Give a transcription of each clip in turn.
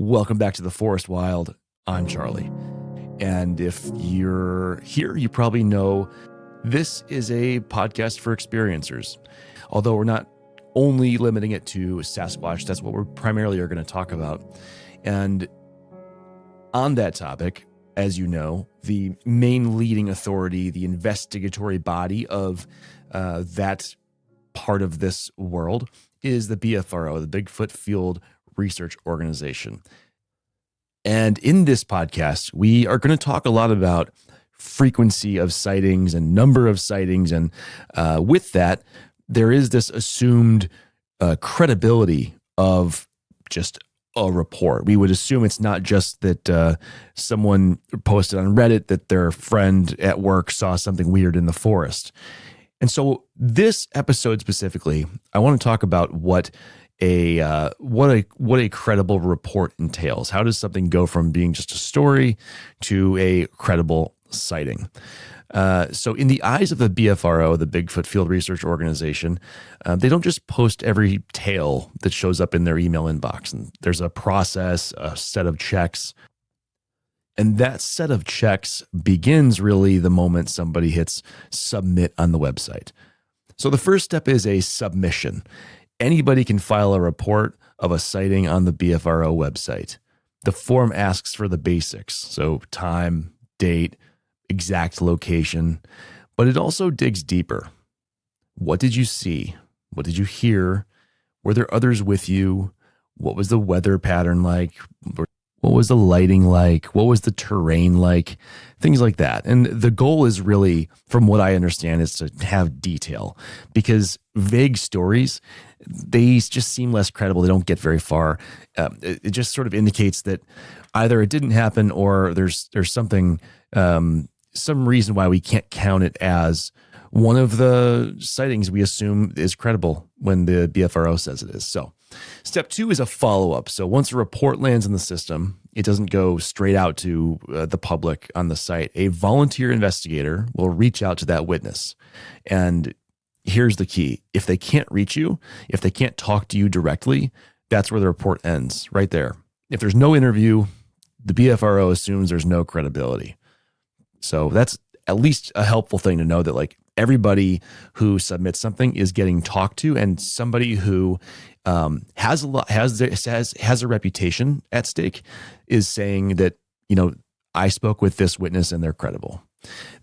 Welcome back to the Forest Wild. I'm Charlie. And if you're here, you probably know this is a podcast for experiencers. Although we're not only limiting it to Sasquatch, that's what we primarily are going to talk about. And on that topic, as you know, the main leading authority, the investigatory body of that part of this world is the BFRO, the Bigfoot Field Research Organization. And in this podcast, we are going to talk a lot about frequency of sightings and number of sightings. And with that, there is this assumed credibility of just a report. We would assume it's not just that someone posted on Reddit that their friend at work saw something weird in the forest. And so this episode specifically, I want to talk about what a credible report entails. How does something go from being just a story to a credible sighting? So in the eyes of the BFRO, the Bigfoot Field Research Organization, they don't just post every tale that shows up in their email inbox. And there's a process, a set of checks. And that set of checks begins really the moment somebody hits submit on the website. So the first step is a submission. Anybody can file a report of a sighting on the BFRO website. The form asks for the basics, so time, date, exact location, but it also digs deeper. What did you see? What did you hear? Were there others with you? What was the weather pattern like? What was the lighting like? What was the terrain like? Things like that. And the goal is really, from what I understand, is to have detail, because vague stories, they just seem less credible. They don't get very far. It just sort of indicates that either it didn't happen or there's something, some reason why we can't count it as one of the sightings we assume is credible when the BFRO says it is. So step 2 is a follow-up. So once a report lands in the system, it doesn't go straight out to the public on the site. A volunteer investigator will reach out to that witness. And here's the key. If they can't reach you, if they can't talk to you directly, that's where the report ends, right there. If there's no interview, the BFRO assumes there's no credibility. So that's at least a helpful thing to know, that like everybody who submits something is getting talked to, and somebody who has a reputation at stake is saying that, you know, I spoke with this witness and they're credible.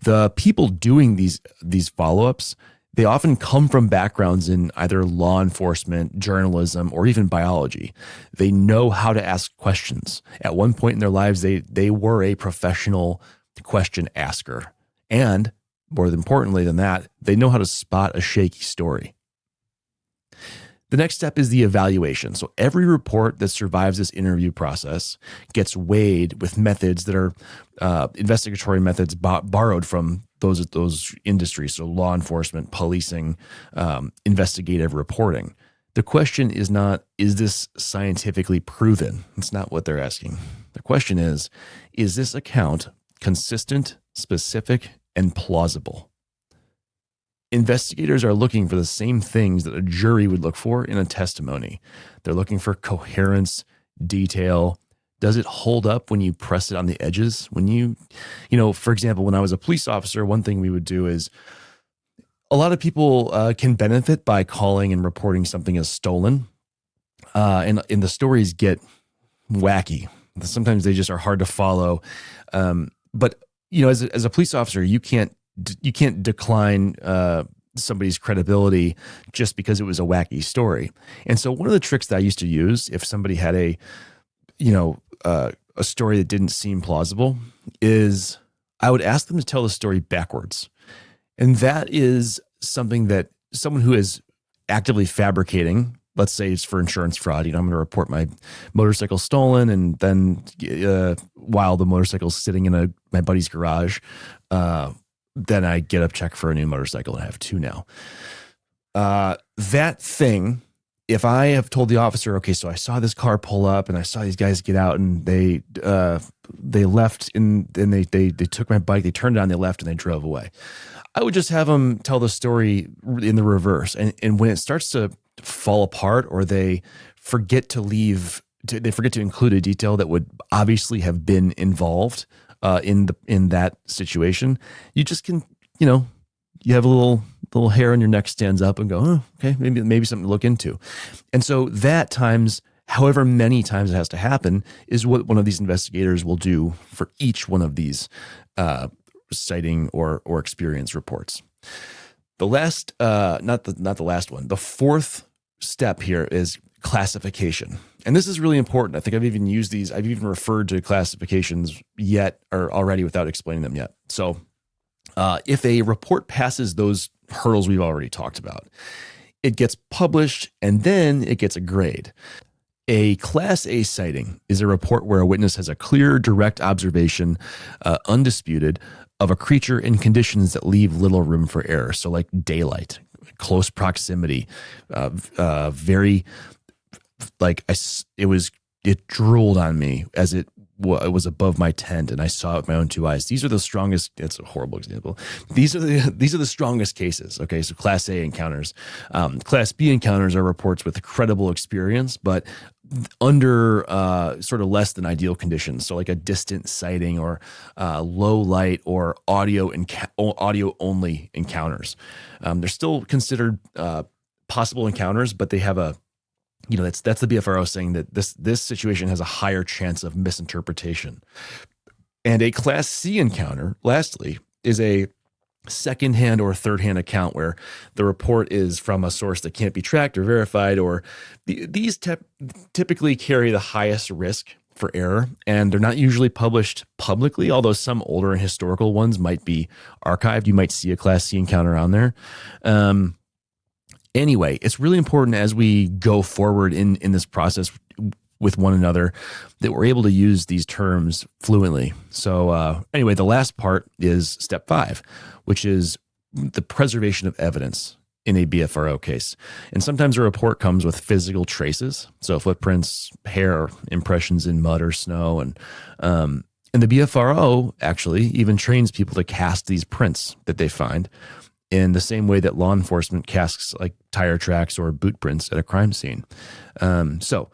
The people doing these follow-ups, they often come from backgrounds in either law enforcement, journalism, or even biology. They know how to ask questions. At one point in their lives, they were a professional question asker. And more importantly than that, they know how to spot a shaky story. The next step is the evaluation. So every report that survives this interview process gets weighed with methods that are investigatory methods borrowed from those industries. So law enforcement, policing, investigative reporting. The question is not, is this scientifically proven? It's not what they're asking. The question is this account consistent, specific, and plausible? Investigators are looking for the same things that a jury would look for in a testimony. They're looking for coherence, detail. Does it hold up when you press it on the edges? When you know, for example, when I was a police officer, one thing we would do is, a lot of people can benefit by calling and reporting something as stolen. And the stories get wacky. Sometimes they just are hard to follow. But you know, as a police officer, you can't decline somebody's credibility just because it was a wacky story. And so one of the tricks that I used to use, if somebody had a story that didn't seem plausible, is I would ask them to tell the story backwards. And that is something that someone who is actively fabricating, let's say it's for insurance fraud, I'm going to report my motorcycle stolen, and then while the motorcycle's sitting in my buddy's garage, then I get a check for a new motorcycle, and I have 2 now. That thing, if I have told the officer, okay, so I saw this car pull up and I saw these guys get out, and they left, and they took my bike, they turned it on, they left, and they drove away. I would just have them tell the story in the reverse. And when it starts to fall apart, or they forget to leave they forget to include a detail that would obviously have been involved in that situation, you just can, you have a little hair on your neck stands up and go, oh, okay, maybe something to look into. And so that times, however many times it has to happen, is what one of these investigators will do for each one of these sighting or experience reports. The last, not the last one, the fourth step here is classification. And this is really important. I think I've even referred to classifications already without explaining them yet. So if a report passes those hurdles we've already talked about, it gets published and then it gets a grade. A Class A sighting is a report where a witness has a clear, direct observation, undisputed, of a creature in conditions that leave little room for error. So like daylight, close proximity, very like it drooled on me as it was above my tent and I saw it with my own two eyes. These are the strongest. It's a horrible example. These are the strongest cases. Okay, so Class A encounters. Class B encounters are reports with credible experience, but under sort of less than ideal conditions. So like a distant sighting or low light or audio only encounters. They're still considered possible encounters, but they have that's the BFRO saying that this situation has a higher chance of misinterpretation. And a Class C encounter, lastly, is a secondhand or third-hand account where the report is from a source that can't be tracked or verified, or these typically carry the highest risk for error, and they're not usually published publicly, although some older and historical ones might be archived. You might see a Class C encounter on there. Anyway, it's really important as we go forward in this process with one another that we're able to use these terms fluently. So anyway, the last part is step 5, which is the preservation of evidence in a BFRO case. And sometimes a report comes with physical traces, so footprints, hair, impressions in mud or snow. And the BFRO actually even trains people to cast these prints that they find in the same way that law enforcement casts like tire tracks or boot prints at a crime scene. So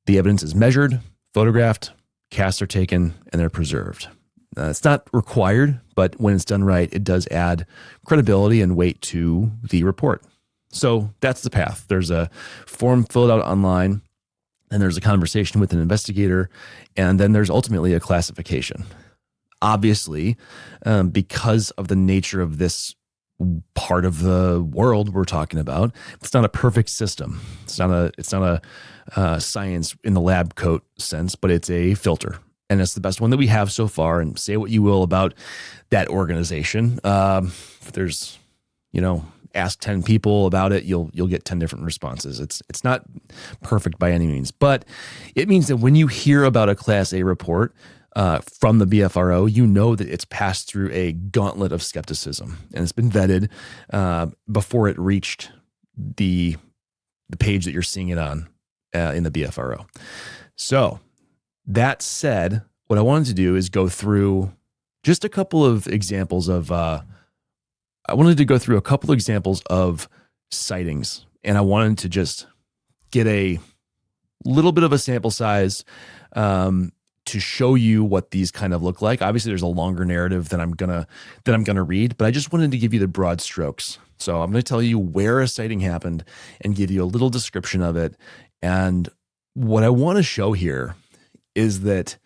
the evidence is measured, photographed, casts are taken, and they're preserved. It's not required, but when it's done right, it does add credibility and weight to the report. So that's the path. There's a form filled out online, and there's a conversation with an investigator, and then there's ultimately a classification. Obviously, because of the nature of this part of the world we're talking about, it's not a perfect system. It's not a science in the lab coat sense, but it's a filter, and it's the best one that we have so far. And say what you will about that organization. If there's, ask 10 people about it, you'll get 10 different responses. It's not perfect by any means, but it means that when you hear about a Class A report from the BFRO, you know that it's passed through a gauntlet of skepticism and it's been vetted before it reached the page that you're seeing it on in the BFRO. So that said, what I wanted to do is go through just a couple of examples of, sightings, and I wanted to just get a little bit of a sample size to show you what these kind of look like. Obviously, there's a longer narrative that I'm gonna read, but I just wanted to give you the broad strokes. So I'm going to tell you where a sighting happened and give you a little description of it. And what I want to show here is that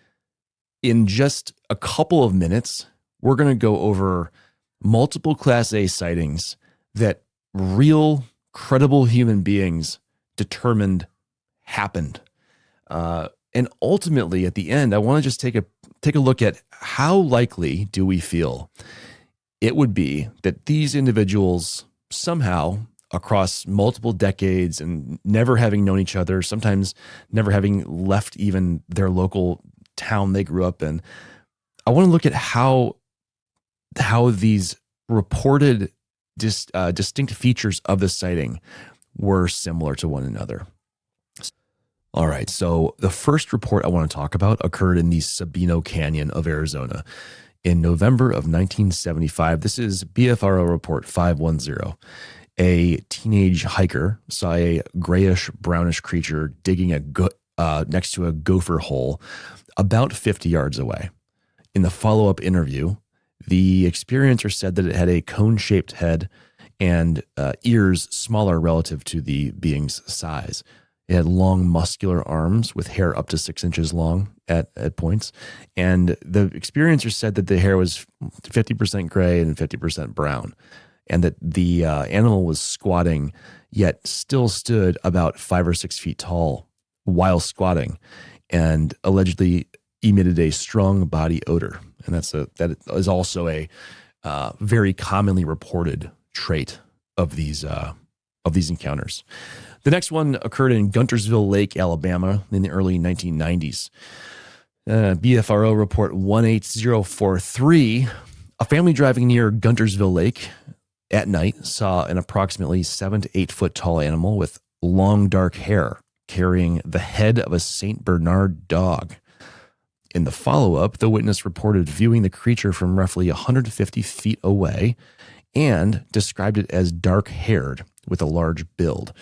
in just a couple of minutes, we're going to go over multiple Class A sightings that real, credible human beings determined happened. And ultimately, at the end, I want to just take a look at how likely do we feel it would be that these individuals somehow, across multiple decades and never having known each other, sometimes never having left even their local town they grew up in, I want to look at how these reported distinct features of the sighting were similar to one another. All right, so the first report I want to talk about occurred in the Sabino Canyon of Arizona in November of 1975. This is BFRO report 510. A teenage hiker saw a grayish brownish creature digging next to a gopher hole about 50 yards away. In the follow-up interview, the experiencer said that it had a cone-shaped head and ears smaller relative to the being's size. It had long, muscular arms with hair up to 6 inches long at points. And the experiencer said that the hair was 50% gray and 50% brown, and that the animal was squatting, yet still stood about 5 or 6 feet tall while squatting, and allegedly emitted a strong body odor. And that is also a very commonly reported trait of these encounters. The next one occurred in Guntersville Lake, Alabama, in the early 1990s. BFRO report 18043. A family driving near Guntersville Lake at night saw an approximately 7 to 8 foot tall animal with long dark hair carrying the head of a St. Bernard dog. In the follow-up, the witness reported viewing the creature from roughly 150 feet away and described it as dark-haired with a large build.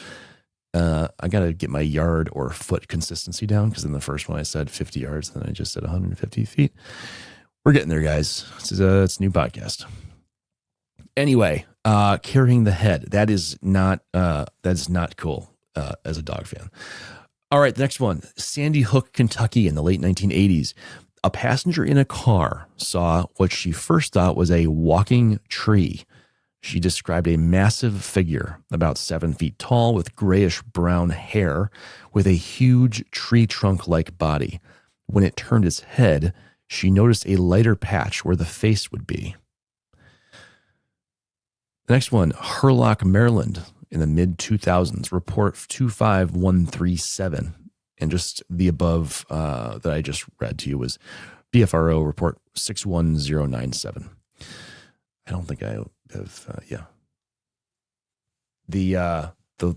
I got to get my yard or foot consistency down, because in the first one I said 50 yards, then I just said 150 feet. We're getting there, guys. It's a new podcast. Anyway, carrying the head. That is not cool as a dog fan. All right, the next one. Sandy Hook, Kentucky in the late 1980s. A passenger in a car saw what she first thought was a walking tree. She described a massive figure, about 7 feet tall, with grayish brown hair, with a huge tree trunk-like body. When it turned its head, she noticed a lighter patch where the face would be. The next one, Hurlock, Maryland, in the mid-2000s, report 25137. And just the above that I just read to you was BFRO report 61097. I don't think I have, The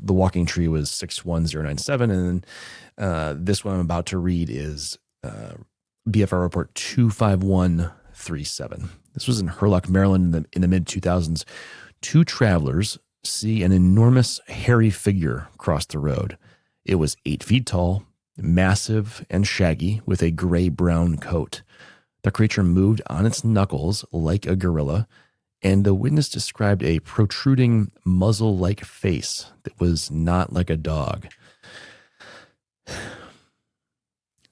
walking tree was 61097. And then this one I'm about to read is BFR report 25137. This was in Hurlock, Maryland in the mid-2000s. 2 travelers see an enormous hairy figure cross the road. It was 8 feet tall, massive and shaggy, with a gray-brown coat. The creature moved on its knuckles like a gorilla, and the witness described a protruding muzzle-like face that was not like a dog.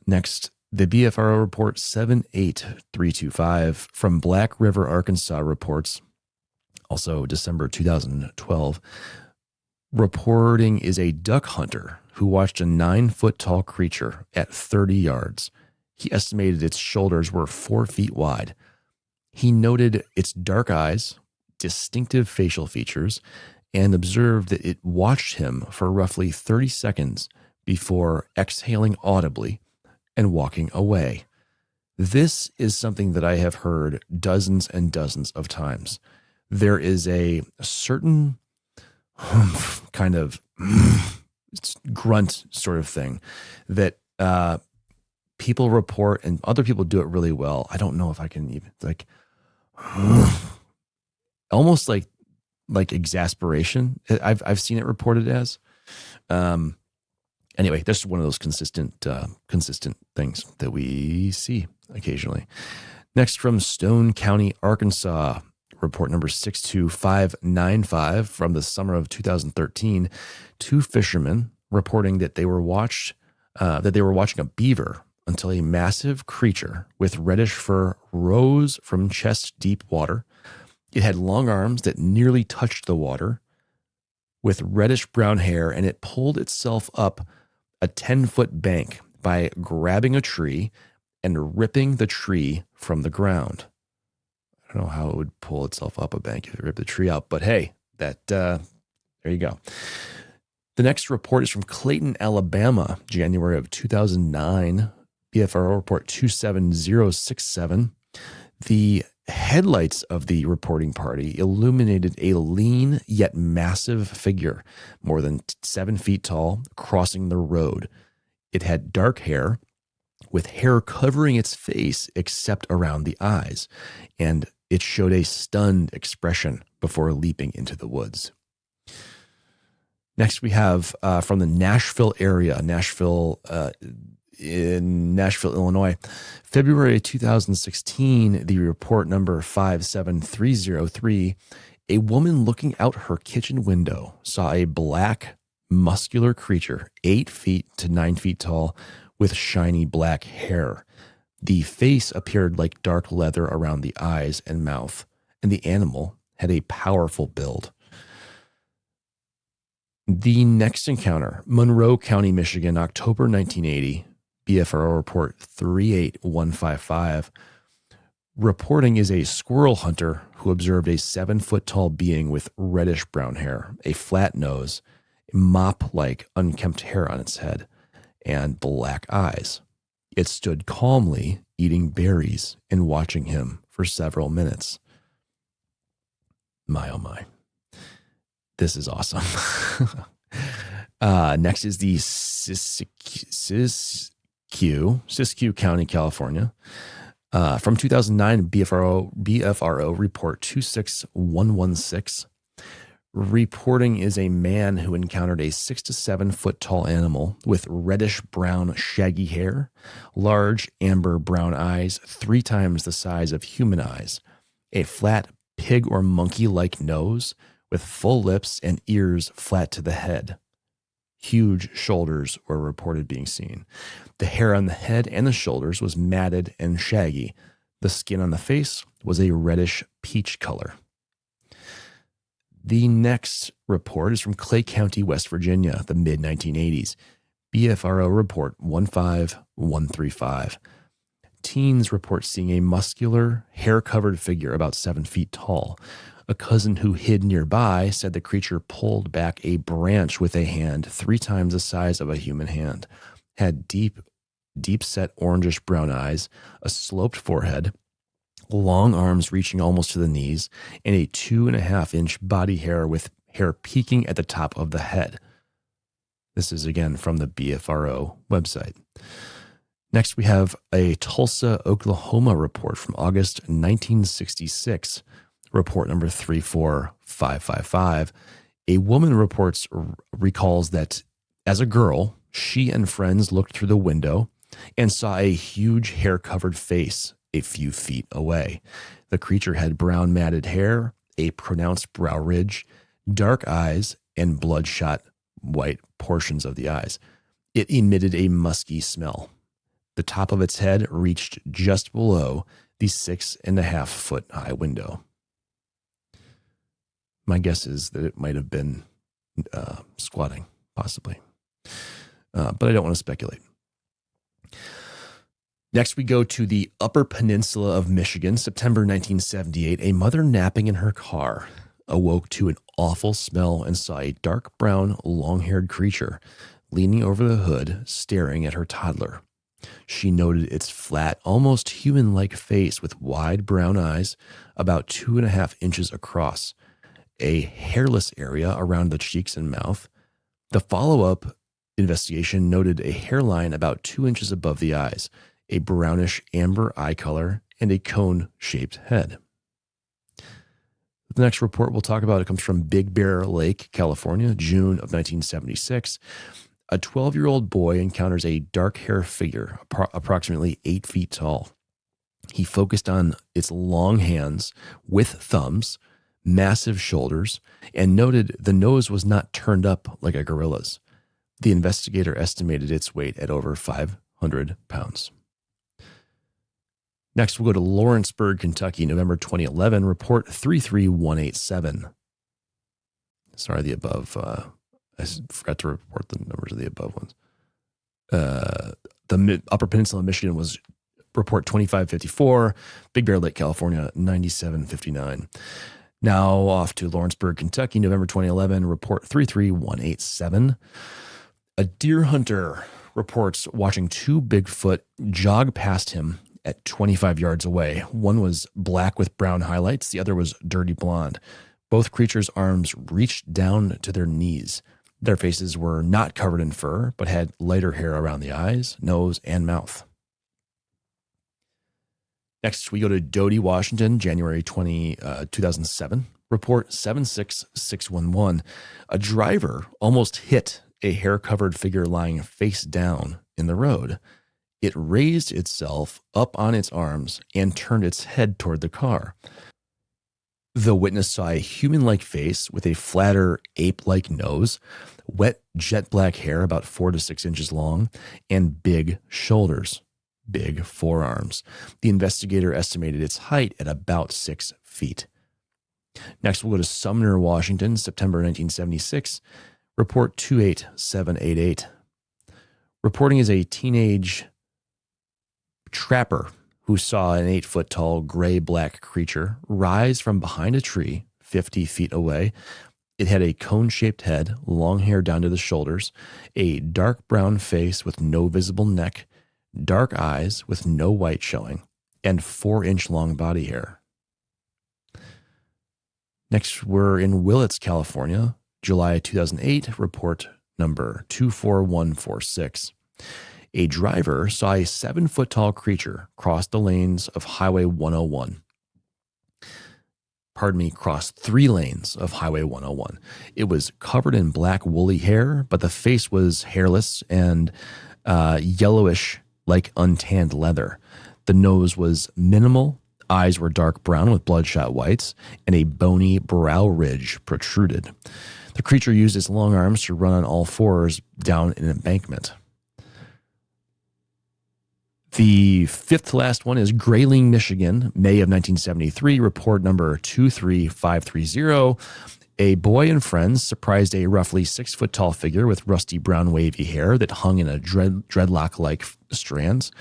Next, the BFRO report 78325 from Black River, Arkansas reports, also December 2012, reporting is a duck hunter who watched a 9-foot-tall creature at 30 yards. He estimated its shoulders were 4 feet wide. He noted its dark eyes, distinctive facial features, and observed that it watched him for roughly 30 seconds before exhaling audibly and walking away. This is something that I have heard dozens and dozens of times. There is a certain kind of grunt sort of thing that people report, and other people do it really well. I don't know if I can even, like, almost like exasperation. I've seen it reported as. Anyway, that's one of those consistent things that we see occasionally. Next, from Stone County, Arkansas, report number 62595 from the summer of 2013. 2 fishermen reporting that they were watching a beaver until a massive creature with reddish fur rose from chest-deep water. It had long arms that nearly touched the water, with reddish-brown hair, and it pulled itself up a 10-foot bank by grabbing a tree and ripping the tree from the ground. I don't know how it would pull itself up a bank if it ripped the tree out, but hey, there you go. The next report is from Clayton, Alabama, January of 2009. BFRO report 27067. The headlights of the reporting party illuminated a lean yet massive figure, more than 7 feet tall, crossing the road. It had dark hair, with hair covering its face except around the eyes, and it showed a stunned expression before leaping into the woods. Next, we have from the Nashville area, in Nashville, Illinois, February 2016, the report number 57303, a woman looking out her kitchen window saw a black, muscular creature 8 feet to 9 feet tall with shiny black hair. The face appeared like dark leather around the eyes and mouth, and the animal had a powerful build. The next encounter, Monroe County, Michigan, October 1980, BFRO report 38155. Reporting is a squirrel hunter who observed a 7-foot-tall being with reddish-brown hair, a flat nose, mop-like unkempt hair on its head, and black eyes. It stood calmly, eating berries and watching him for several minutes. My, oh my. This is awesome. Next is the Siskiyou County, California. From 2009, BFRO report 26116. Reporting is a man who encountered a 6 to 7 foot tall animal with reddish brown shaggy hair, large amber brown eyes 3 times the size of human eyes, a flat pig or monkey-like nose with full lips and ears flat to the head. Huge shoulders were reported being seen. The hair on the head and the shoulders was matted and shaggy. The skin on the face was a reddish peach color. The next report is from Clay County, West Virginia, the mid-1980s. BFRO report 15135. Teens report seeing a muscular, hair-covered figure about 7 feet tall. A cousin who hid nearby said the creature pulled back a branch with a hand 3 times the size of a human hand, had deep-set orangish-brown eyes, a sloped forehead, long arms reaching almost to the knees, and a 2.5-inch body hair with hair peeking at the top of the head. This is again from the BFRO website. Next, we have a Tulsa, Oklahoma report from August 1966. Report number 34555. A woman recalls that as a girl, she and friends looked through the window and saw a huge hair-covered face a few feet away. The creature had brown matted hair, a pronounced brow ridge, dark eyes, and bloodshot white portions of the eyes. It emitted a musky smell. The top of its head reached just below the 6.5 foot high window. My guess is that it might have been squatting, possibly. But I don't want to speculate. Next, we go to the Upper Peninsula of Michigan, September 1978. A mother napping in her car awoke to an awful smell and saw a dark brown, long-haired creature leaning over the hood, staring at her toddler. She noted its flat, almost human-like face with wide brown eyes, about 2.5 inches across, a hairless area around the cheeks and mouth. The follow-up investigation noted a hairline about 2 inches above the eyes, a brownish amber eye color, and a cone-shaped head. The next report we'll talk about, it comes from Big Bear Lake, California, June of 1976. A 12-year-old boy encounters a dark-haired figure, approximately 8 feet tall. He focused on its long hands with thumbs, massive shoulders, and noted the nose was not turned up like a gorilla's. The investigator estimated its weight at over 500 pounds. Next, we'll go to Lawrenceburg, Kentucky, November 2011, report 33187. Sorry, the above, I forgot to report the numbers of the above ones. The Upper Peninsula of Michigan was report 2554, Big Bear Lake, California, 9759. Now off to Lawrenceburg, Kentucky, November 2011, report 33187. A deer hunter reports watching 2 Bigfoot jog past him at 25 yards away. One was black with brown highlights. The other was dirty blonde. Both creatures' arms reached down to their knees. Their faces were not covered in fur, but had lighter hair around the eyes, nose, and mouth. Next, we go to Doty, Washington, January 2007. Report 76611. A driver almost hit a hair-covered figure lying face down in the road. It raised itself up on its arms and turned its head toward the car. The witness saw a human-like face with a flatter ape-like nose, wet jet black hair about 4 to 6 inches long, and big shoulders, big forearms. The investigator estimated its height at about 6 feet. Next, we'll go to Sumner, Washington, September 1976. Report 28788. Reporting is a teenage trapper who saw an 8-foot-tall gray-black creature rise from behind a tree 50 feet away. It had a cone-shaped head, long hair down to the shoulders, a dark brown face with no visible neck, dark eyes with no white showing, and 4-inch-long body hair. Next, we're in Willits, California, July 2008, report number 24146. A driver saw a 7-foot-tall creature cross the lanes of Highway 101. Cross 3 lanes of Highway 101. It was covered in black woolly hair, but the face was hairless and yellowish like untanned leather. The nose was minimal, eyes were dark brown with bloodshot whites, and a bony brow ridge protruded. The creature used its long arms to run on all fours down an embankment. The fifth to last one is Grayling, Michigan, May of 1973, report number 23530. A boy and friends surprised a roughly 6-foot-tall figure with rusty brown wavy hair that hung in a dreadlock-like strands.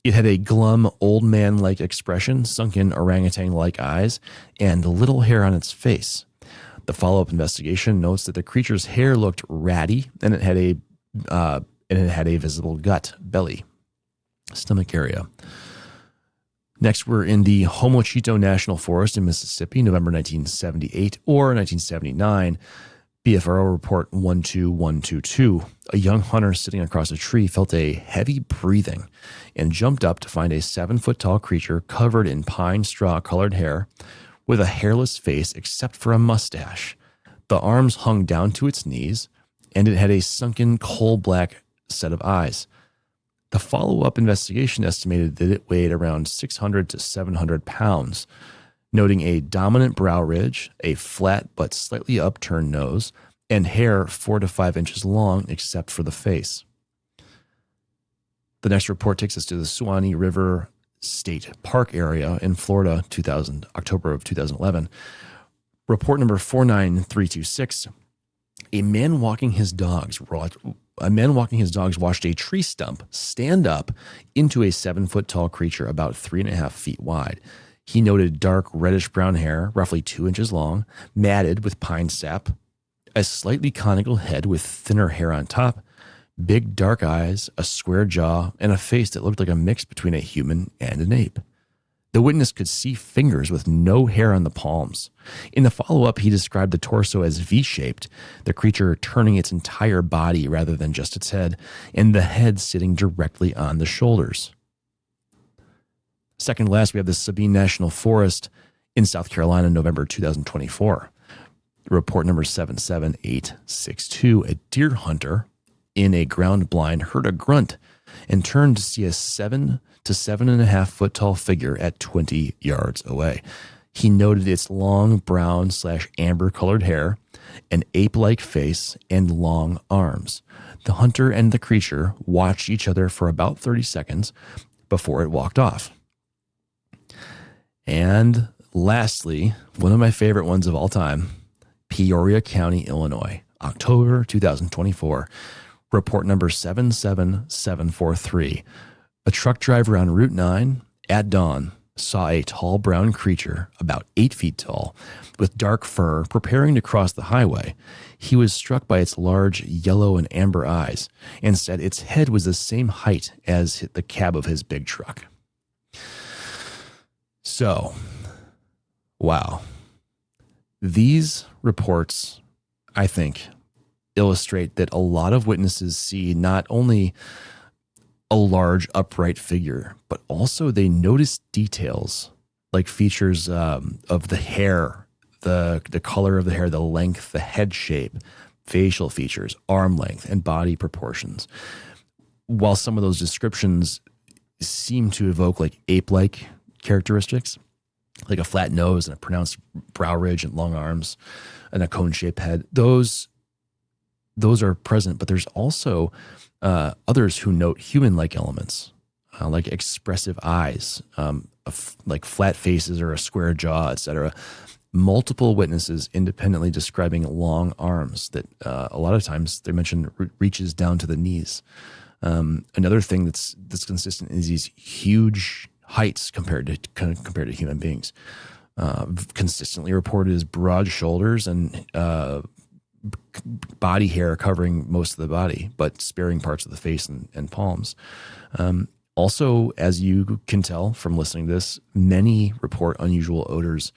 It had a glum, old man-like expression, sunken orangutan-like eyes, and little hair on its face. The follow-up investigation notes that the creature's hair looked ratty, and it had a visible gut, belly, stomach area. Next, we're in the Homochito National Forest in Mississippi, November 1978 or 1979. BFRO report 12122. A young hunter sitting across a tree felt a heavy breathing and jumped up to find a 7-foot-tall creature covered in pine straw-colored hair with a hairless face except for a mustache. The arms hung down to its knees, and it had a sunken coal-black set of eyes. The follow-up investigation estimated that it weighed around 600 to 700 pounds, noting a dominant brow ridge, a flat but slightly upturned nose, and hair 4 to 5 inches long except for the face. The next report takes us to the Suwannee River State Park area in Florida, October of 2011. Report number 49326. A man walking his dogs watched a tree stump stand up into a 7-foot-tall creature about 3.5 feet wide. He noted dark reddish-brown hair, roughly 2 inches long, matted with pine sap, a slightly conical head with thinner hair on top, big dark eyes, a square jaw, and a face that looked like a mix between a human and an ape. The witness could see fingers with no hair on the palms. In the follow-up, he described the torso as V-shaped, the creature turning its entire body rather than just its head, and the head sitting directly on the shoulders. Second to last, we have the Sabine National Forest in South Carolina, November 2024. Report number 77862. A deer hunter in a ground blind heard a grunt and turned to see a 7 to 7.5 foot tall figure at 20 yards away. He noted its long brown/amber colored hair, an ape-like face, and long arms. The hunter and the creature watched each other for about 30 seconds before it walked off. And lastly, one of my favorite ones of all time, Peoria County, Illinois, October 2024. Report number 77743. A truck driver on Route 9 at dawn saw a tall brown creature about 8 feet tall with dark fur preparing to cross the highway. He was struck by its large yellow and amber eyes and said its head was the same height as the cab of his big truck. So, wow. These reports, I think, illustrate that a lot of witnesses see not only a large upright figure, but also they notice details like features of the hair the color of the hair, the length, the head shape, facial features, arm length, and body proportions. While some of those descriptions seem to evoke like ape-like characteristics, like a flat nose and a pronounced brow ridge and long arms and a cone-shaped head, those are present. But there's also others who note human-like elements, like expressive eyes, like flat faces or a square jaw, etc. Multiple witnesses independently describing long arms that a lot of times they mention reaches down to the knees. Another thing that's consistent is these huge heights compared to human beings. Consistently reported as broad shoulders and body hair covering most of the body, but sparing parts of the face and palms. Also, as you can tell from listening to this, many report unusual odors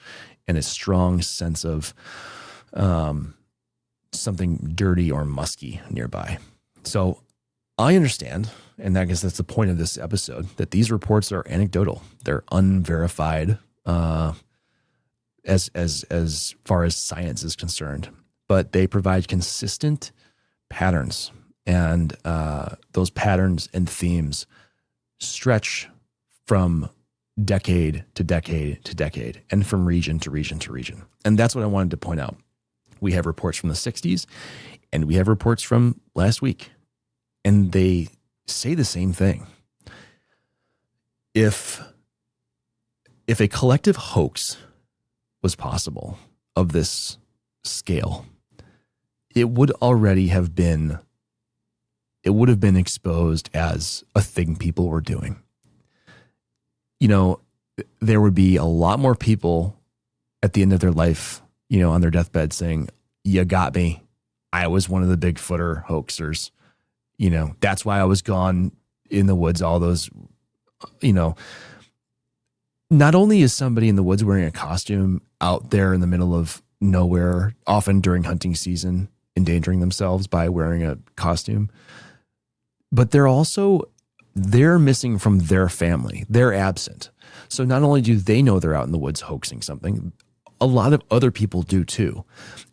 and a strong sense of something dirty or musky nearby. So I understand, and I guess that's the point of this episode, that these reports are anecdotal. They're unverified as far as science is concerned, but they provide consistent patterns, and those patterns and themes stretch from decade to decade to decade, and from region to region to region. And that's what I wanted to point out. We have reports from the 60s, and we have reports from last week, and they say the same thing. If a collective hoax was possible of this scale, it would have been exposed as a thing people were doing. You know, there would be a lot more people at the end of their life, you know, on their deathbed saying, "You got me. I was one of the Bigfooter hoaxers. You know, that's why I was gone in the woods all those," you know. Not only is somebody in the woods wearing a costume out there in the middle of nowhere, often during hunting season, endangering themselves by wearing a costume, but they're missing from their family. They're absent. So not only do they know they're out in the woods hoaxing something, a lot of other people do too.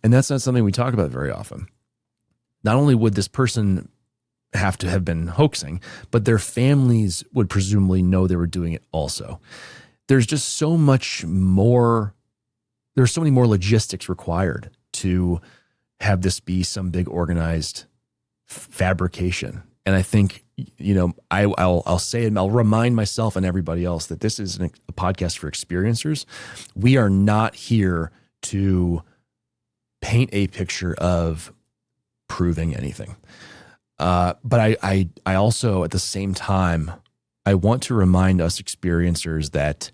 And that's not something we talk about very often. Not only would this person have to have been hoaxing, but their families would presumably know they were doing it also. There's just so much more. There's so many more logistics required to have this be some big organized fabrication. And I think, you know, I'll say it, and I'll remind myself and everybody else that this is a podcast for experiencers. We are not here to paint a picture of proving anything. But I also, at the same time, I want to remind us experiencers that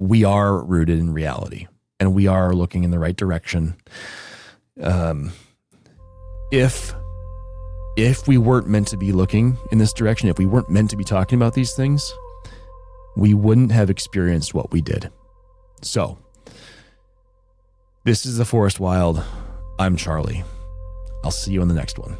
we are rooted in reality, and we are looking in the right direction. If we weren't meant to be looking in this direction, if we weren't meant to be talking about these things, we wouldn't have experienced what we did. So, this is The Forest Wild. I'm Charlie. I'll see you in the next one.